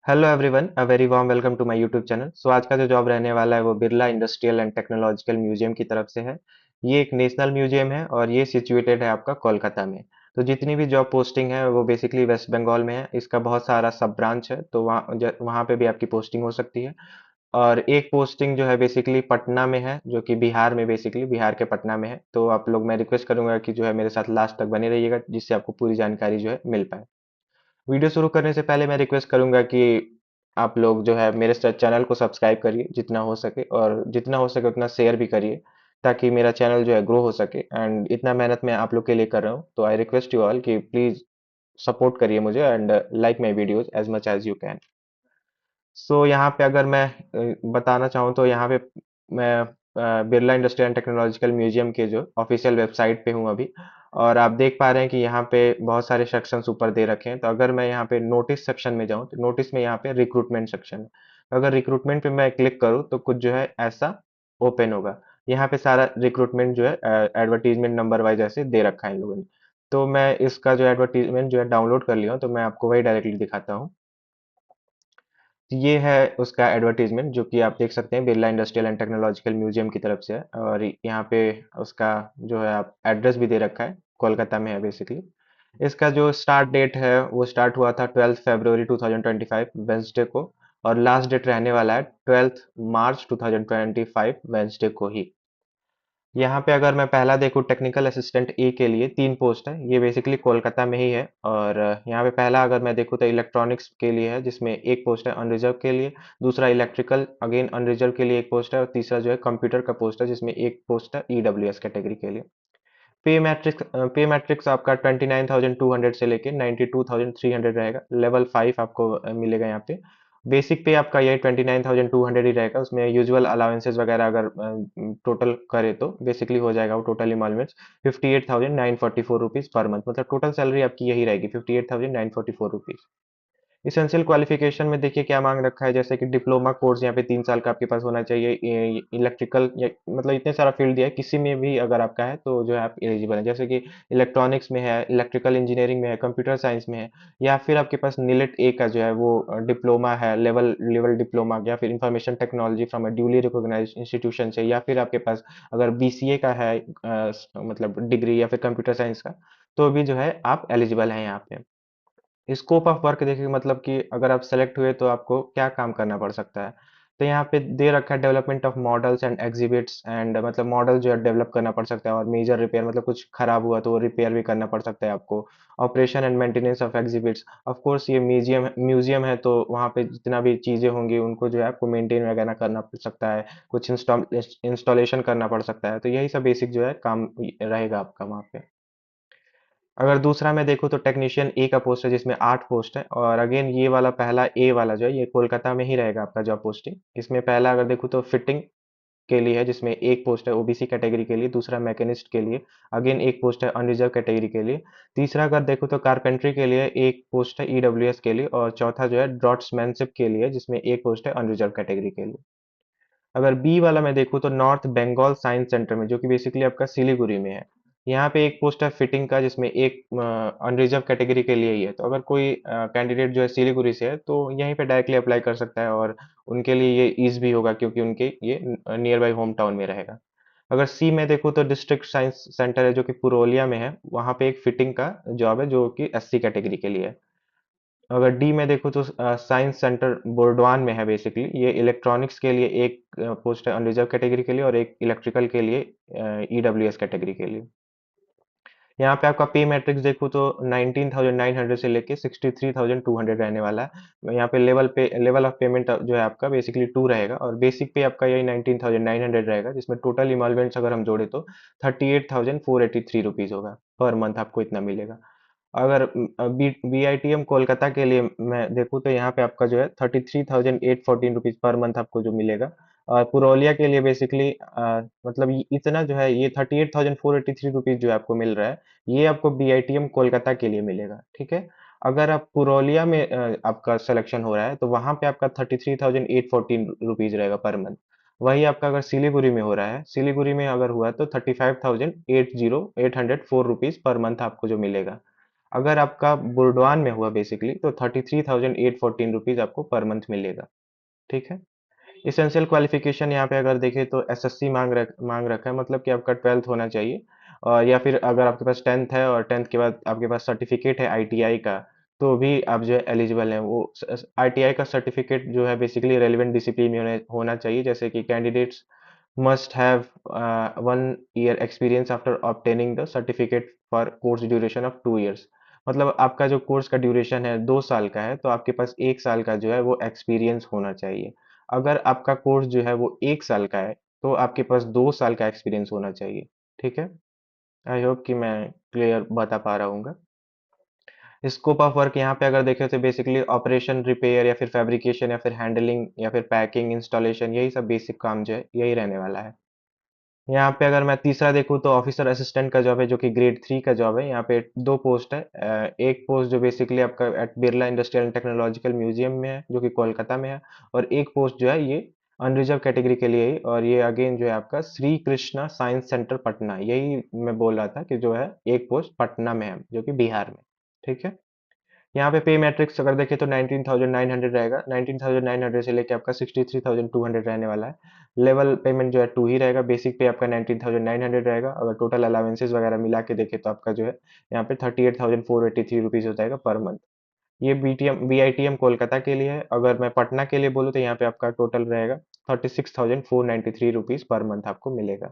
Hello everyone, a very warm welcome to my YouTube channel. So आज का जो job रहने वाला है वो Birla industrial and technological museum की तरफ से है। ये एक नेशनल म्यूजियम है और ये सिचुएटेड है आपका कोलकाता में। तो जितनी भी जॉब पोस्टिंग है वो बेसिकली वेस्ट बंगाल में है। इसका बहुत सारा सब ब्रांच है, तो वहाँ पे भी आपकी पोस्टिंग हो सकती है। और एक पोस्टिंग जो है बेसिकली पटना में है, जो कि बिहार में, बेसिकली बिहार के पटना में है। तो आप लोग, मैं रिक्वेस्ट करूंगा कि जो है मेरे साथ लास्ट तक बने रहिएगा, जिससे आपको पूरी जानकारी जो है मिल पाए। वीडियो शुरू करने से पहले मैं रिक्वेस्ट करूंगा कि आप लोग जो है मेरे चैनल को सब्सक्राइब करिए जितना हो सके, और जितना हो सके उतना शेयर भी करिए, ताकि मेरा चैनल जो है ग्रो हो सके। एंड इतना मेहनत मैं आप लोग के लिए कर रहा हूँ, तो आई रिक्वेस्ट यू ऑल कि प्लीज सपोर्ट करिए मुझे and like my videos as much as you can. So यहाँ पे अगर मैं बताना चाहूँ तो यहाँ पे मैं Birla industrial and technological museum के जो ऑफिशियल वेबसाइट पे हूँ अभी। और आप देख पा रहे हैं कि यहाँ पे बहुत सारे सेक्शंस ऊपर दे रखे हैं। तो अगर मैं यहाँ पे नोटिस सेक्शन में जाऊँ तो नोटिस में यहाँ पे रिक्रूटमेंट सेक्शन है। तो अगर रिक्रूटमेंट पे मैं क्लिक करूँ तो कुछ जो है ऐसा ओपन होगा। यहाँ पे सारा रिक्रूटमेंट जो है एडवर्टीजमेंट नंबर वाइज ऐसे दे रखा है इन लोगों ने। तो मैं इसका जो एडवर्टीजमेंट जो है डाउनलोड कर लिया हूँ, तो मैं आपको वही डायरेक्टली दिखाता हूँ। तो ये है उसका एडवर्टीजमेंट, जो कि आप देख सकते हैं Birla industrial and technological museum की तरफ से है। और यहाँ पे उसका जो है आप एड्रेस भी दे रखा है, कोलकाता में है बेसिकली। इसका जो स्टार्ट डेट है वो स्टार्ट हुआ था 12 फरवरी 2025 वेंसडे को। और लास्ट डेट रहने वाला है 12 मार्च 2025 वेंसडे को ही। यहाँ पे अगर मैं पहला देखूँ, टेक्निकल असिस्टेंट ए के लिए 3 पोस्ट है। ये बेसिकली कोलकाता में ही है। और यहाँ पे पहला अगर मैं देखूँ तो इलेक्ट्रॉनिक्स के लिए है, जिसमें एक पोस्ट है अनरिजर्व के लिए। दूसरा इलेक्ट्रिकल, अगेन अनरिजर्व के लिए एक पोस्ट है। और तीसरा जो है कंप्यूटर का पोस्ट है, जिसमें एक पोस्ट है ईडब्ल्यूएस कैटेगरी के लिए। पे मैट्रिक्स आपका 29,200 से लेके 92,300 रहेगा। लेवल 5 आपको मिलेगा यहाँ पे। बेसिक पे आपका यही 29,200 ही रहेगा। उसमें यूजुअल अलाउंसेस वगैरह अगर टोटल करे तो बेसिकली हो जाएगा वो टोटल इमॉल्वमेंट्स 58,944 रुपीज पर मंथ। मतलब टोटल सैलरी आपकी यही रहेगी 58,944 रुपीज। इसेंशियल क्वालिफिकेशन में देखिए क्या मांग रखा है, जैसे कि डिप्लोमा कोर्स यहाँ पे 3 साल का आपके पास होना चाहिए। इलेक्ट्रिकल या मतलब इतने सारा फील्ड दिया है, किसी में भी अगर आपका है तो जो है आप एलिजिबल है। जैसे कि इलेक्ट्रॉनिक्स में है, इलेक्ट्रिकल इंजीनियरिंग में है, कंप्यूटर साइंस में है, या फिर आपके पास नीलेट ए का जो है वो डिप्लोमा है, लेवल लेवल डिप्लोमा, या फिर information technology from a duly recognised institution से, या फिर आपके पास अगर बीसीए का है मतलब डिग्री, या फिर कंप्यूटर साइंस का, तो भी जो है आप एलिजिबल हैं यहाँ पे। स्कोप ऑफ वर्क देखिए, मतलब कि अगर आप सेलेक्ट हुए तो आपको क्या काम करना पड़ सकता है। तो यहाँ पे दे रखा है development of models and exhibits. And मतलब मॉडल जो है डेवलप करना पड़ सकता है, और मेजर रिपेयर, मतलब कुछ खराब हुआ तो वो रिपेयर भी करना पड़ सकता है आपको। Operation and maintenance of exhibits, of course ये म्यूजियम है, तो वहाँ पे जितना भी चीज़ें होंगी उनको जो है आपको मेंटेन वगैरह करना पड़ सकता है। कुछ इंस्टॉलेशन करना पड़ सकता है। तो यही सब बेसिक जो है काम रहेगा आपका वहाँ पे। अगर दूसरा मैं देखूँ तो टेक्नीशियन ए का पोस्ट है, जिसमें 8 पोस्ट है। और अगेन ये वाला पहला ए वाला जो है ये कोलकाता में ही रहेगा आपका जॉब पोस्टिंग। इसमें पहला अगर देखूँ तो फिटिंग के लिए है, जिसमें एक पोस्ट है ओबीसी कैटेगरी के लिए। दूसरा मैकेनिस्ट के लिए, अगेन एक पोस्ट है अनरिजर्व कैटेगरी के लिए। तीसरा अगर देखो तो कारपेंट्री के लिए एक पोस्ट है ईडब्ल्यूएस के लिए। और चौथा जो है ड्रॉट्समैनशिप के लिए, जिसमें एक पोस्ट है अनरिजर्व कैटेगरी के लिए। अगर बी वाला मैं देखूँ तो नॉर्थ बंगाल साइंस सेंटर में, जो कि बेसिकली आपका सिलीगुड़ी में है। यहाँ पे एक पोस्ट है फिटिंग का, जिसमें एक अनरिजर्व कैटेगरी के लिए ही है। तो अगर कोई कैंडिडेट जो है सिलीगुड़ी से है तो यहीं पे डायरेक्टली अप्लाई कर सकता है, और उनके लिए ये ईज भी होगा, क्योंकि उनके ये नियर बाई होम टाउन में रहेगा। अगर सी में देखूँ तो डिस्ट्रिक्ट साइंस सेंटर है, जो कि पुरोलिया में है। वहाँ पे एक फिटिंग का जॉब है, जो कि एससी कैटेगरी के लिए है। अगर डी में देखो तो साइंस सेंटर बोर्डवान में है। बेसिकली ये इलेक्ट्रॉनिक्स के लिए एक पोस्ट है अनरिजर्व कैटेगरी के लिए, और एक इलेक्ट्रिकल के लिए ईडब्ल्यूएस कैटेगरी के लिए। यहाँ पे आपका पे मैट्रिक्स देखो तो 19,900 से लेके 63,200 रहने वाला है। यहाँ पे लेवल ऑफ पेमेंट जो है आपका बेसिकली 2 रहेगा। और बेसिक पे आपका यही 19,900 रहेगा, जिसमें टोटल इमॉल्वमेंट्स अगर हम जोड़े तो 38,483 रुपीज होगा। पर मंथ आपको इतना मिलेगा। अगर बीआईटीएम कोलकाता के लिए मैं देखूँ तो यहाँ पे आपका जो है 33,814 रुपीज पर मंथ आपको जो मिलेगा। और पुरोलिया के लिए बेसिकली मतलब इतना जो है ये 38,483 रुपीज जो है आपको मिल रहा है। ये आपको बीआईटीएम कोलकाता के लिए मिलेगा, ठीक है। अगर आप पुरोलिया में आपका सिलेक्शन हो रहा है तो वहां पे आपका 33,814 रुपीज रहेगा पर मंथ। वही आपका अगर सिलीगुड़ी में हो रहा है, सिलीगुड़ी में अगर हुआ तो 35,804 रुपीज पर मंथ आपको जो मिलेगा। अगर आपका बुर्डवान में हुआ बेसिकली तो 33,814 रुपीज आपको पर मंथ मिलेगा। ठीक है। इसेंशियल क्वालिफिकेशन यहाँ पे अगर देखें तो एसएससी मांग रखा है, मतलब कि आपका 12th होना चाहिए। और या फिर अगर आपके पास 10th है और 10th के बाद आपके पास सर्टिफिकेट है आईटीआई का, तो भी आप जो है एलिजिबल हैं। वो आईटीआई का सर्टिफिकेट जो है बेसिकली रेलिवेंट डिसिप्लिन में होना चाहिए, जैसे कि candidates must have 1 year experience after obtaining the certificate for course duration of 2 years। मतलब आपका जो कोर्स का ड्यूरेशन है 2 साल का है, तो आपके पास 1 साल का जो है वो एक्सपीरियंस होना चाहिए। अगर आपका कोर्स जो है वो 1 साल का है, तो आपके पास 2 साल का एक्सपीरियंस होना चाहिए। ठीक है। आई होप कि मैं क्लियर बता पा रहा हूँ। स्कोप ऑफ वर्क यहाँ पे अगर देखें तो बेसिकली ऑपरेशन, रिपेयर या फिर फैब्रिकेशन या फिर हैंडलिंग या फिर पैकिंग, इंस्टॉलेशन, यही सब बेसिक काम जो है यही रहने वाला है। यहाँ पे अगर मैं तीसरा देखूँ तो ऑफिसर असिस्टेंट का जॉब है, जो कि ग्रेड 3 का जॉब है। यहाँ पे 2 पोस्ट है। एक पोस्ट जो बेसिकली आपका at Birla industrial and technological museum में है, जो कि कोलकाता में है। और एक पोस्ट जो है ये अनरिजर्व कैटेगरी के लिए ही, और ये अगेन जो है आपका श्री कृष्णा साइंस सेंटर पटना, यही मैं बोल रहा था कि जो है एक पोस्ट पटना में है, जो कि बिहार में। ठीक है। यहाँ पे पे मैट्रिक्स अगर देखें तो 19,900 रहेगा। 19,900 से लेके आपका 63,200 रहने वाला है। लेवल पेमेंट जो है 2 ही रहेगा। बेसिक पे आपका 19,900 रहेगा। अगर टोटल अलाउंसेस वगैरह मिला के देखें तो आपका जो है यहाँ पे 38,483 रुपीज हो जाएगा पर मंथ। ये बीआईटीएम कोलकाता के लिए है। अगर मैं पटना के लिए बोलूँ तो यहाँ पे आपका टोटल रहेगा 36,493 रुपीज पर मंथ आपको मिलेगा।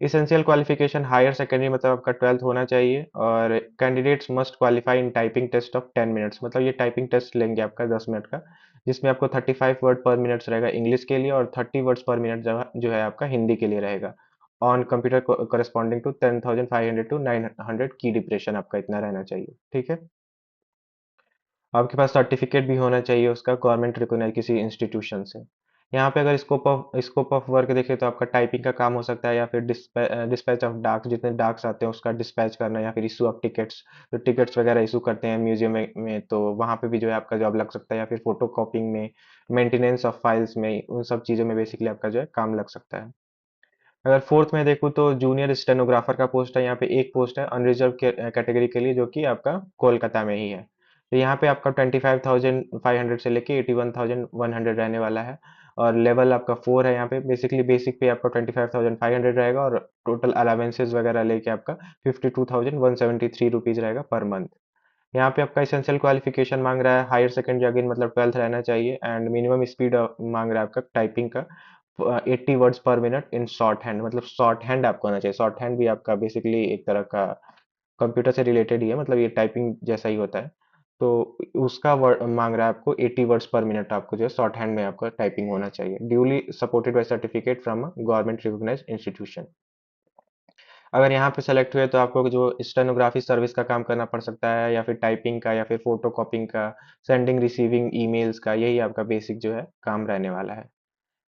इसेंशियल क्वालिफिकेशन हायर सेकेंडरी मतलब आपका 12th होना चाहिए। और candidates must qualify in typing test of 10 minutes, मतलब ये टाइपिंग टेस्ट लेंगे आपका 10 मिनट का, जिसमें आपको 35 वर्ड पर मिनट रहेगा इंग्लिश के लिए, और 30 वर्ड्स पर मिनट जो है आपका हिंदी के लिए रहेगा। On computer corresponding to 10,500 to 900 की डिप्रेशन आपका इतना रहना चाहिए। ठीक है। आपके पास सर्टिफिकेट भी होना चाहिए उसका, गवर्नमेंट रिकॉग्नाइज किसी इंस्टीट्यूशन से। यहाँ पे अगर स्कोप ऑफ वर्क देखें तो आपका टाइपिंग का काम हो सकता है, या फिर डिस्पैच ऑफ डाक, जितने डाक्स आते हैं उसका डिस्पैच करना, या फिर इशू ऑफ टिकट्स, तो टिकट्स वगैरह इशू करते हैं म्यूजियम तो वहाँ पे भी जो है आपका जॉब लग सकता है, या फिर फोटो कॉपिंग में, मेंटेनेंस ऑफ फाइल्स में, उन सब चीज़ों में बेसिकली आपका जो है काम लग सकता है। अगर फोर्थ में देखूँ तो जूनियर स्टेनोग्राफर का पोस्ट है। यहाँ पे एक पोस्ट है अनरिजर्व कैटेगरी के लिए, जो कि आपका कोलकाता में ही है। तो यहाँ पे आपका 25,500 से लेके 81,100 रहने वाला है। और लेवल आपका 4 है। यहाँ पे बेसिकली बेसिक पे आपका 25,500 रहेगा, और टोटल अलावेंसेज वगैरह लेके आपका 52,173 रुपीज रहेगा पर मंथ। यहाँ पे आपका एसेंशियल क्वालिफिकेशन मांग रहा है हायर सेकेंडरी अगेन, मतलब 12th रहना चाहिए। एंड मिनिमम स्पीड मांग रहा है आपका टाइपिंग का 80 वर्ड्स पर मिनट इन शॉर्ट हैंड, मतलब शॉर्ट हैंड आपको आना चाहिए। शॉर्ट हैंड भी आपका बेसिकली एक तरह का कंप्यूटर से रिलेटेड ही है, मतलब ये टाइपिंग जैसा ही होता है। तो उसका वर्ड मांग रहा है आपको 80 वर्ड्स पर मिनट, आपको जो है शॉर्ट हैंड में आपका टाइपिंग होना चाहिए, duly supported by certificate from a government recognised institution. अगर यहाँ पे सेलेक्ट हुए तो आपको जो स्टेनोग्राफी सर्विस का काम करना पड़ सकता है, या फिर टाइपिंग का, या फिर फोटो कॉपिंग का, सेंडिंग रिसीविंग ईमेल्स का, यही आपका बेसिक जो है काम रहने वाला है।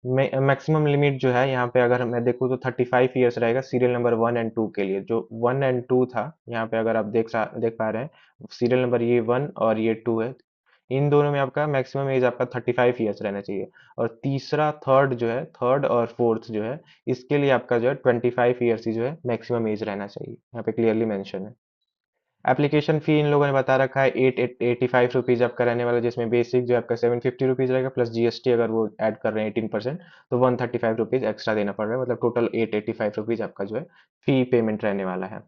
मैक्सिमम लिमिट जो है यहाँ पे अगर मैं देखूँ तो 35 ईयर्स रहेगा सीरियल नंबर 1 एंड 2 के लिए। जो 1 एंड 2 था यहाँ पे, अगर आप देख पा रहे हैं सीरियल नंबर ये 1 और ये 2 है, इन दोनों में आपका मैक्सिमम एज आपका 35 ईयर्स रहना चाहिए। और तीसरा थर्ड जो है, थर्ड और फोर्थ जो है, इसके लिए आपका जो है 25 ईयर्स ही जो है मैक्सिमम एज रहना चाहिए, यहाँ पे क्लियरली मेंशन है। एप्लीकेशन फी इन लोगों ने बता रखा है 885 रुपीज आपका रहने वाला है, जिसमें बेसिक जो आपका 750 रुपीज रहेगा, प्लस जीएसटी अगर वो ऐड कर रहे हैं 18%, तो 135 रुपीज एक्स्ट्रा देना पड़ रहा है, मतलब टोटल 885 रुपीज आपका जो है फी पेमेंट रहने वाला है।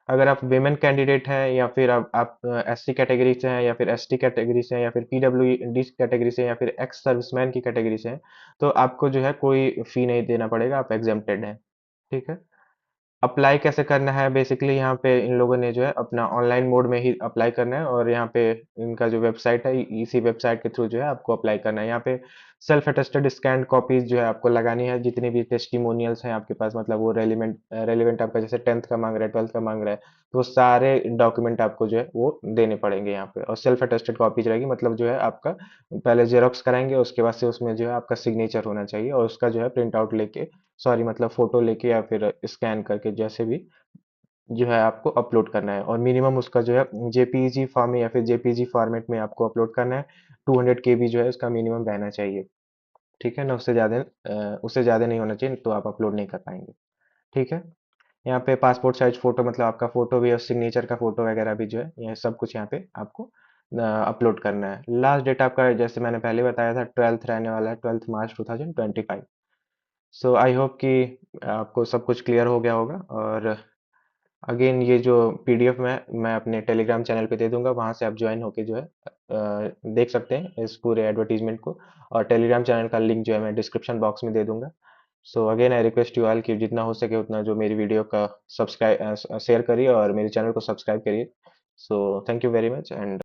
अगर आप वेमेन कैंडिडेट हैं, या फिर आप एससी कैटेगरी से हैं, या फिर एसटी कैटेगरी से हैं, या फिर पीडब्ल्यूडी कैटेगरी से हैं, या फिर एक्स सर्विसमैन की कैटेगरी से हैं, तो आपको जो है कोई फी नहीं देना पड़ेगा, आप एग्जेम्प्टेड हैं। ठीक है। अप्लाई कैसे करना है, बेसिकली यहाँ पे इन लोगों ने जो है अपना ऑनलाइन मोड में ही अप्लाई करना है, और यहाँ पे इनका जो वेबसाइट है, इसी वेबसाइट के थ्रू जो है आपको अप्लाई करना है। यहाँ पे सेल्फ अटेस्टेड स्कैन कॉपीज जो है आपको लगानी है, जितनी भी टेस्टिमोनियल्स हैं आपके पास, मतलब वो रेलिवेंट आपका जैसे 10th का मांग रहा है, 12th का मांग रहा है, तो वो सारे डॉक्यूमेंट आपको जो है वो देने पड़ेंगे यहाँ पे। और सेल्फ अटेस्टेड कॉपीज रहेगी, मतलब जो है आपका पहले जेरोक्स कराएंगे, उसके बाद से उसमें जो है आपका सिग्नेचर होना चाहिए, और उसका जो है प्रिंट आउट लेके, सॉरी मतलब फोटो लेके या फिर स्कैन करके, जैसे भी जो है आपको अपलोड करना है। और मिनिमम उसका जो है जेपीईजी फॉर्म में या फिर जेपीजी फॉर्मेट में आपको अपलोड करना है। 200 KB जो है उसका मिनिमम रहना चाहिए। ठीक है ना, उससे ज़्यादा नहीं होना चाहिए, तो आप अपलोड नहीं कर पाएंगे। ठीक है। यहाँ पे पासपोर्ट साइज फोटो मतलब आपका फोटो भी और सिग्नेचर का फोटो वगैरह भी जो है ये सब कुछ यहाँ पे आपको अपलोड करना है। लास्ट डेट आपका जैसे मैंने पहले बताया था 12th रहने वाला है, 12th March 2025। So I hope कि आपको सब कुछ क्लियर हो गया होगा। और अगेन ये जो पीडीएफ मैं अपने टेलीग्राम चैनल पे दे दूंगा, वहां से आप ज्वाइन होके जो है देख सकते हैं इस पूरे एडवर्टीजमेंट को। और टेलीग्राम चैनल का लिंक जो है मैं डिस्क्रिप्शन बॉक्स में दे दूंगा। So again I request you all कि जितना हो सके उतना जो मेरी वीडियो का सब्सक्राइब शेयर करिए और मेरे चैनल को सब्सक्राइब करिए। So thank you very much and